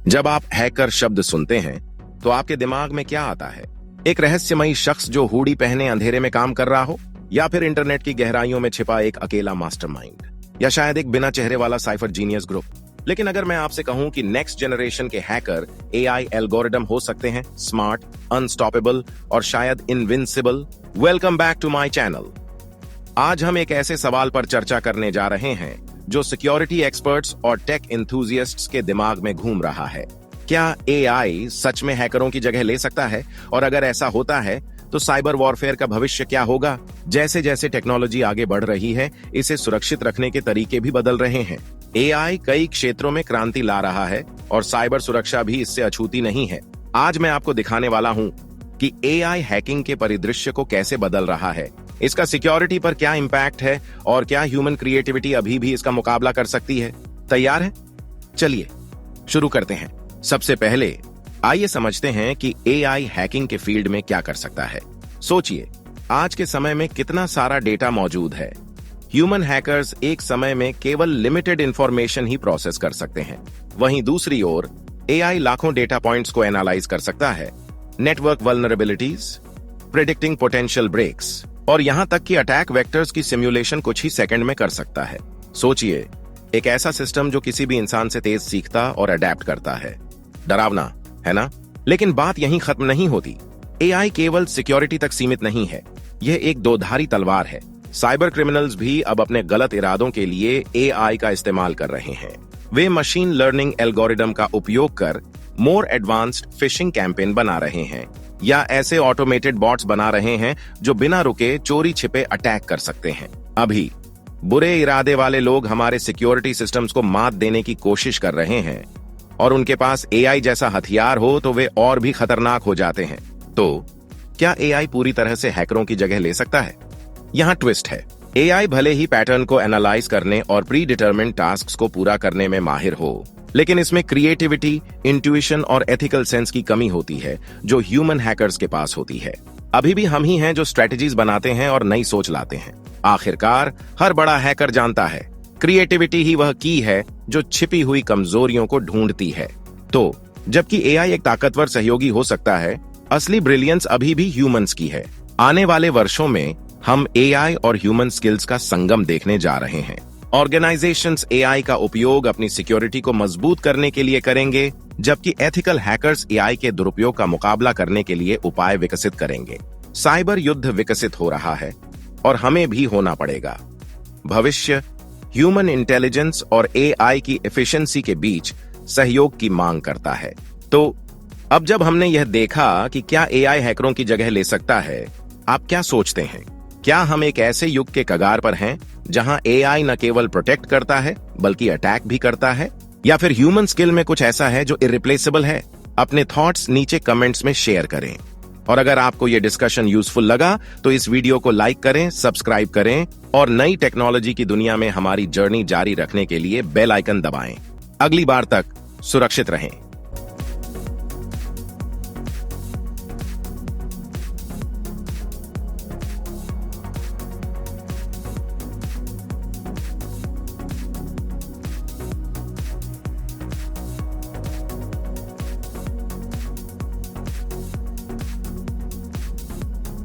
जब आप हैकर शब्द सुनते हैं तो आपके दिमाग में क्या आता है? एक रहस्यमयी शख्स जो हुडी पहने अंधेरे में काम कर रहा हो, या फिर इंटरनेट की गहराइयों में छिपा एक अकेला मास्टरमाइंड, या शायद एक बिना चेहरे वाला साइफर जीनियस ग्रुप? लेकिन अगर मैं आपसे कहूं कि नेक्स्ट जनरेशन के हैकर एआई एल्गोरिदम हो सकते हैं, स्मार्ट, अनस्टॉपेबल और शायद invincible, welcome back to my channel. आज हम एक ऐसे सवाल पर चर्चा करने जा रहे हैं जो सिक्योरिटी एक्सपर्ट्स और टेक एंथुसियास्ट्स के दिमाग में घूम रहा है। क्या एआई सच में हैकरों की जगह ले सकता है? और अगर ऐसा होता है तो साइबर वॉरफेयर का भविष्य क्या होगा? जैसे जैसे टेक्नोलॉजी आगे बढ़ रही है, इसे सुरक्षित रखने के तरीके भी बदल रहे हैं। एआई कई क्षेत्रों में क्रांति ला रहा है और साइबर सुरक्षा भी इससे अछूती नहीं है। आज मैं आपको दिखाने वाला हूं कि एआई हैकिंग के परिदृश्य को कैसे बदल रहा है, इसका सिक्योरिटी पर क्या इंपैक्ट है और क्या ह्यूमन क्रिएटिविटी अभी भी इसका मुकाबला कर सकती है। तैयार है? चलिए शुरू करते हैं। सबसे पहले आइए समझते हैं कि एआई हैकिंग के फील्ड में क्या कर सकता है। सोचिए, आज के समय में कितना सारा डेटा मौजूद है। ह्यूमन हैकर्स एक समय में केवल लिमिटेड इंफॉर्मेशन ही प्रोसेस कर सकते हैं, वहीं दूसरी ओर एआई लाखों डेटा पॉइंट्स को एनालाइज कर सकता है, network vulnerabilities, predicting potential breaks और यहां तक कि अटैक वेक्टर्स की सिमुलेशन कुछ ही सेकंड में कर सकता है। सोचिए, एक ऐसा सिस्टम जो किसी भी इंसान से तेज सीखता और अडेप्ट करता है। डरावना है ना? लेकिन बात यहीं खत्म नहीं होती। एआई केवल सिक्योरिटी तक सीमित नहीं है, यह एक दोधारी तलवार है। साइबर क्रिमिनल्स भी अब अपने गलत इरादों के लिए एआई का इस्तेमाल कर रहे हैं। वे मशीन लर्निंग एल्गोरिदम का उपयोग कर मोर एडवांस्ड फिशिंग कैंपेन बना रहे हैं या ऐसे ऑटोमेटेड बॉट्स बना रहे हैं जो बिना रुके चोरी छिपे अटैक कर सकते हैं। अभी बुरे इरादे वाले लोग हमारे सिक्योरिटी सिस्टम्स को मात देने की कोशिश कर रहे हैं और उनके पास एआई जैसा हथियार हो तो वे और भी खतरनाक हो जाते हैं। तो क्या एआई पूरी तरह से हैकरों की जगह ले सकता है? यहाँ ट्विस्ट है। एआई भले ही पैटर्न को एनालाइज करने और प्री डिटरमिन्ड टास्क्स को पूरा करने में माहिर हो, लेकिन इसमें क्रिएटिविटी, इंट्यूशन और एथिकल सेंस की कमी होती है जो ह्यूमन हैकर्स के पास होती है। अभी भी हम ही हैं जो स्ट्रेटजीज बनाते हैं और नई सोच लाते हैं। आखिरकार हर बड़ा हैकर जानता है, क्रिएटिविटी ही वह की है जो छिपी हुई कमजोरियों को ढूंढती है। तो जबकि एआई एक ताकतवर सहयोगी हो सकता है, असली ब्रिलियंस अभी भी ह्यूमंस की है। आने वाले वर्षों में हम एआई और ह्यूमन स्किल्स का संगम देखने जा रहे हैं। ऑर्गेनाइजेशंस एआई का उपयोग अपनी सिक्योरिटी को मजबूत करने के लिए करेंगे, जबकि एथिकल हैकर्स एआई के दुरुपयोग का मुकाबला करने के लिए उपाय विकसित करेंगे। साइबर युद्ध विकसित हो रहा है और हमें भी होना पड़ेगा। भविष्य ह्यूमन इंटेलिजेंस और एआई की एफिशिएंसी के बीच सहयोग की मांग करता है। तो अब जब हमने यह देखा कि क्या एआई हैकरों की जगह ले सकता है, आप क्या सोचते हैं? क्या हम एक ऐसे युग के कगार पर हैं जहां एआई न केवल प्रोटेक्ट करता है बल्कि अटैक भी करता है? या फिर ह्यूमन स्किल में कुछ ऐसा है जो इरिप्लेसेबल है? अपने थॉट्स नीचे कमेंट्स में शेयर करें। और अगर आपको यह डिस्कशन यूजफुल लगा तो इस वीडियो को लाइक करें, सब्सक्राइब करें और नई टेक्नोलॉजी की दुनिया में हमारी जर्नी जारी रखने के लिए बेल आइकन दबाएं। अगली बार तक सुरक्षित रहें।